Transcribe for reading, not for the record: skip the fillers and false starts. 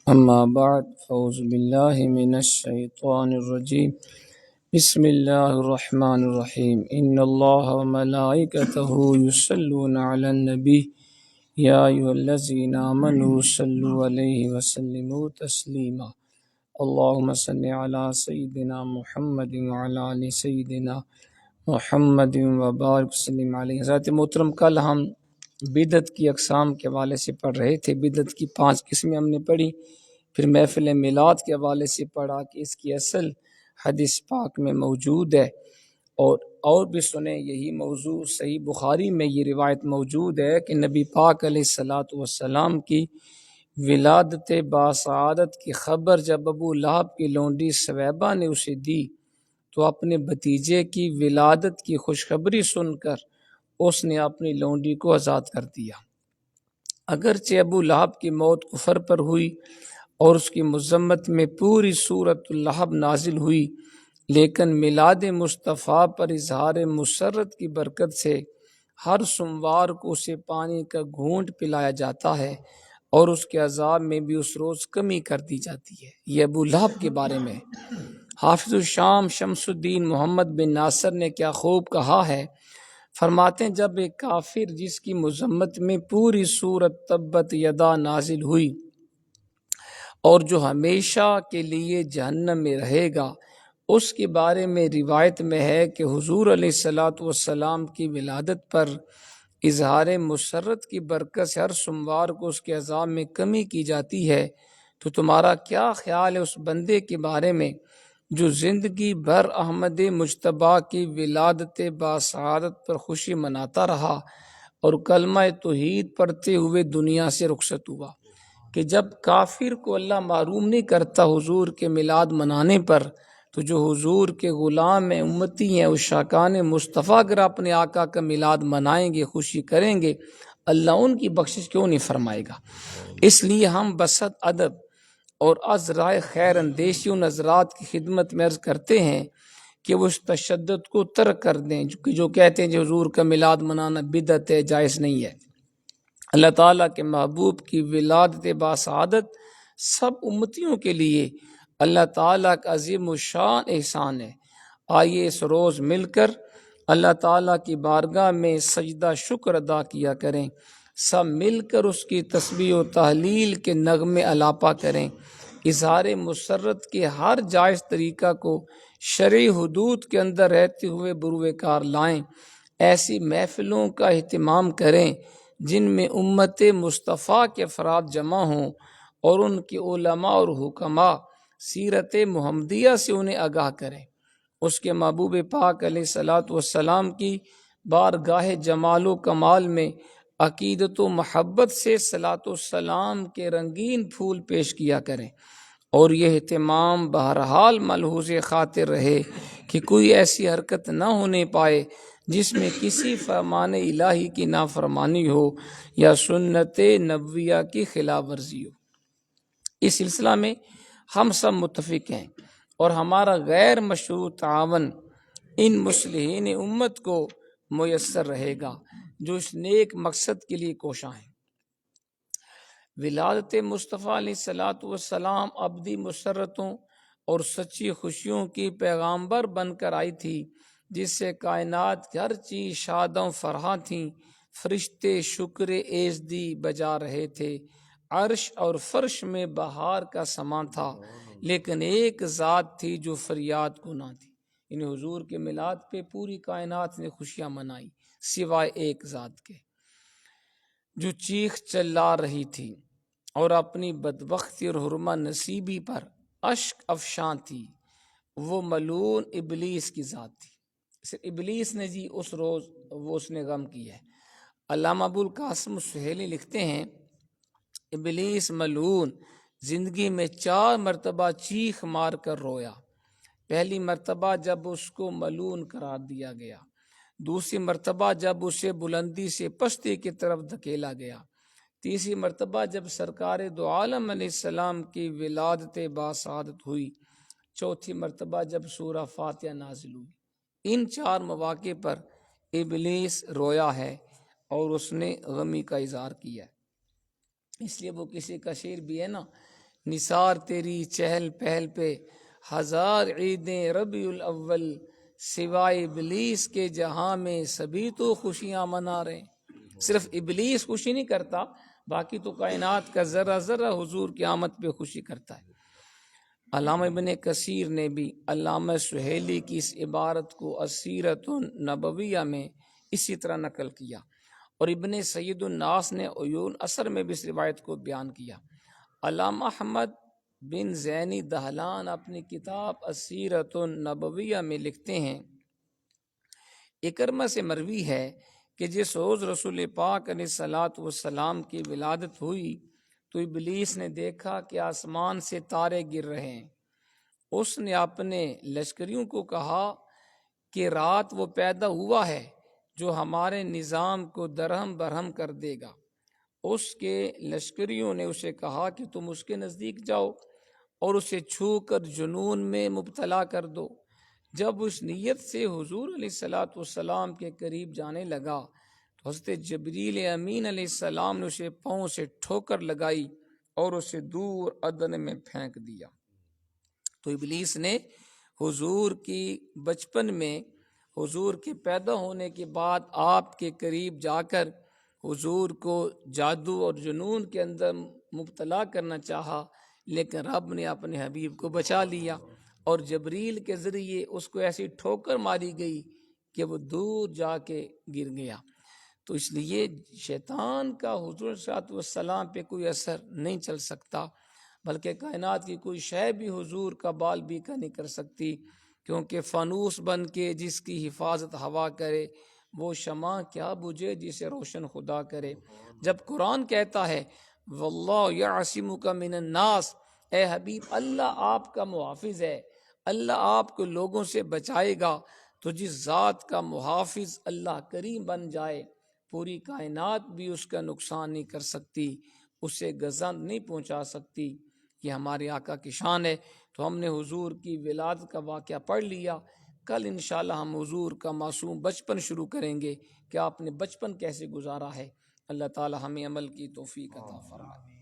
اما بعد فاعوذ باللہ من الشیطان الرجیم بسم اللہ الرحمن الرحیم ان اللہ وملائکتہ یصلون علی النبی یا ایھا الذین آمنوا صلوا علیہ وسلموا تسلیما اللہم صل علی سیدنا محمد وعلی آل سیدنا محمد وبارک وسلم علیہ۔ حضرت محترم، کل ہم بدعت کی اقسام کے حوالے سے پڑھ رہے تھے۔ بدعت کی 5 قسمیں ہم نے پڑھی، پھر محفل میلاد کے حوالے سے پڑھا کہ اس کی اصل حدیث پاک میں موجود ہے، اور بھی سنیں یہی موضوع صحیح بخاری میں یہ روایت موجود ہے کہ نبی پاک علیہ الصلاۃ والسلام کی ولادت باسعادت کی خبر جب ابو لہب کی لونڈی سویبہ نے اسے دی تو اپنے بھتیجے کی ولادت کی خوشخبری سن کر اس نے اپنی لونڈی کو آزاد کر دیا۔ اگرچہ ابو لہب کی موت کفر پر ہوئی اور اس کی مذمت میں پوری سورۃ اللہب نازل ہوئی، لیکن میلاد مصطفیٰ پر اظہار مسرت کی برکت سے ہر سوموار کو اسے پانی کا گھونٹ پلایا جاتا ہے اور اس کے عذاب میں بھی اس روز کمی کر دی جاتی ہے۔ یہ ابو لہب کے بارے میں حافظ الشام شمس الدین محمد بن ناصر نے کیا خوب کہا ہے، فرماتے ہیں جب ایک کافر جس کی مذمت میں پوری سورۃ تبت یدا نازل ہوئی اور جو ہمیشہ کے لیے جہنم میں رہے گا، اس کے بارے میں روایت میں ہے کہ حضور علیہ الصلاۃ والسلام کی ولادت پر اظہار مسرت کی برکت سے ہر سوموار کو اس کے عذاب میں کمی کی جاتی ہے، تو تمہارا کیا خیال ہے اس بندے کے بارے میں جو زندگی بھر احمد مجتبیٰ کی ولادت باسعادت پر خوشی مناتا رہا اور کلمہ توحید پڑھتے ہوئے دنیا سے رخصت ہوا؟ کہ جب کافر کو اللہ محروم نہیں کرتا حضور کے میلاد منانے پر، تو جو حضور کے غلام ہیں، امتی ہیں، عشاقان مصطفیٰ اگر اپنے آقا کا میلاد منائیں گے، خوشی کریں گے، اللہ ان کی بخشش کیوں نہیں فرمائے گا؟ اس لیے ہم بسط ادب اور از رائے خیر اندیشی ان حضرات کی خدمت میں عرض کرتے ہیں کہ وہ اس تشدد کو ترک کر دیں جو کہتے ہیں جو حضور کا میلاد منانا بدعت ہے، جائز نہیں ہے۔ اللہ تعالیٰ کے محبوب کی ولادت باسعادت سب امتیوں کے لیے اللہ تعالیٰ کا عظیم الشان احسان ہے۔ آئیے اس روز مل کر اللہ تعالیٰ کی بارگاہ میں سجدہ شکر ادا کیا کریں، سب مل کر اس کی تسبیح و تحلیل کے نغمے الاپا کریں، اظہار مسرت کے ہر جائز طریقہ کو شرعی حدود کے اندر رہتے ہوئے بروئے کار لائیں، ایسی محفلوں کا اہتمام کریں جن میں امت مصطفیٰ کے افراد جمع ہوں اور ان کے علماء اور حکماء سیرت محمدیہ سے انہیں آگاہ کریں۔ اس کے محبوب پاک علیہ الصلاۃ والسلام کی بارگاہ جمال و کمال میں عقیدت و محبت سے صلاۃ والسلام کے رنگین پھول پیش کیا کریں، اور یہ اہتمام بہرحال ملحوظ خاطر رہے کہ کوئی ایسی حرکت نہ ہونے پائے جس میں کسی فرمان الہی کی نافرمانی ہو یا سنت نبویہ کی خلاف ورزی ہو۔ اس سلسلہ میں ہم سب متفق ہیں اور ہمارا غیر مشروط تعاون ان مصلحین امت کو میسر رہے گا جو اس نیک مقصد کے لیے کوشاں ہیں۔ ولادت مصطفیٰ علیہ الصلاۃ والسلام ابدی مسرتوں اور سچی خوشیوں کی پیغامبر بن کر آئی تھی، جس سے کائنات کی ہر چیز شادوں فرحاں تھیں، فرشتے شکر ایزدی بجا رہے تھے، عرش اور فرش میں بہار کا سماں تھا، لیکن ایک ذات تھی جو فریاد گناہ تھی۔ یعنی حضور کے میلاد پہ پوری کائنات نے خوشیاں منائی سوائے ایک ذات کے جو چیخ چلا رہی تھی اور اپنی بدبختی اور حرمہ نصیبی پر اشک افشاں تھی، وہ ملعون ابلیس کی ذات تھی۔ صرف ابلیس نے جی اس روز اس نے غم کیا ہے۔ علامہ ابو القاسم السہیلی لکھتے ہیں ابلیس ملعون زندگی میں 4 مرتبہ چیخ مار کر رویا۔ پہلی مرتبہ جب اس کو ملعون قرار دیا گیا، دوسری مرتبہ جب اسے بلندی سے پستی کی طرف دھکیلا گیا، تیسری مرتبہ جب سرکار دو عالم علیہ السلام کی ولادت باسعادت ہوئی، چوتھی مرتبہ جب سورہ فاتحہ نازل ہوئی۔ ان 4 مواقع پر ابلیس رویا ہے اور اس نے غمی کا اظہار کیا ہے۔ اس لیے وہ کسی کا شعر بھی ہے نا نثار تیری چہل پہل پہ ہزار عیدیں ربیع الاول، سوائے ابلیس کے جہاں میں سبھی تو خوشیاں منا رہے ہیں۔ صرف ابلیس خوشی نہیں کرتا، باقی تو کائنات کا ذرہ ذرہ حضور کی آمد پہ خوشی کرتا ہے۔ علامہ ابن کثیر نے بھی علامہ سہیلی کی اس عبارت کو السیرۃ النبویہ میں اسی طرح نقل کیا، اور ابن سید الناس نے عیون اثر میں بھی اس روایت کو بیان کیا۔ علامہ احمد بن زینی دہلان اپنی کتاب السیرۃ النبویہ میں لکھتے ہیں، اکرمہ سے مروی ہے کہ جس روز رسول پاک علیہ الصلاۃ والسلام کی ولادت ہوئی تو ابلیس نے دیکھا کہ آسمان سے تارے گر رہے ہیں۔ اس نے اپنے لشکریوں کو کہا کہ رات وہ پیدا ہوا ہے جو ہمارے نظام کو درہم برہم کر دے گا۔ اس کے لشکریوں نے اسے کہا کہ تم اس کے نزدیک جاؤ اور اسے چھو کر جنون میں مبتلا کر دو۔ جب اس نیت سے حضور علیہ الصلاۃ والسلام کے قریب جانے لگا تو حضرت جبریل امین علیہ السلام نے اسے پاؤں سے ٹھوکر لگائی اور اسے دور ادن میں پھینک دیا۔ تو ابلیس نے حضور کی بچپن میں، حضور کے پیدا ہونے کے بعد آپ کے قریب جا کر حضور کو جادو اور جنون کے اندر مبتلا کرنا چاہا، لیکن رب نے اپنے حبیب کو بچا لیا اور جبریل کے ذریعے اس کو ایسی ٹھوکر ماری گئی کہ وہ دور جا کے گر گیا۔ تو اس لیے شیطان کا حضور صلی اللہ علیہ وسلم پہ کوئی اثر نہیں چل سکتا، بلکہ کائنات کی کوئی شے بھی حضور کا بال بیکا نہیں کر سکتی، کیونکہ فانوس بن کے جس کی حفاظت ہوا کرے وہ شمع کیا بجھے جسے روشن خدا کرے۔ جب قرآن کہتا ہے واللہ یعصمک من الناس، اے حبیب اللہ آپ کا محافظ ہے، اللہ آپ کو لوگوں سے بچائے گا، تو جس ذات کا محافظ اللہ کریم بن جائے پوری کائنات بھی اس کا نقصان نہیں کر سکتی، اسے گزند نہیں پہنچا سکتی۔ یہ ہمارے آقا کی شان ہے۔ تو ہم نے حضور کی ولادت کا واقعہ پڑھ لیا، کل انشاءاللہ ہم حضور کا معصوم بچپن شروع کریں گے کہ آپ نے بچپن کیسے گزارا ہے۔ اللہ تعالی ہمیں عمل کی توفیق عطا فرمائے۔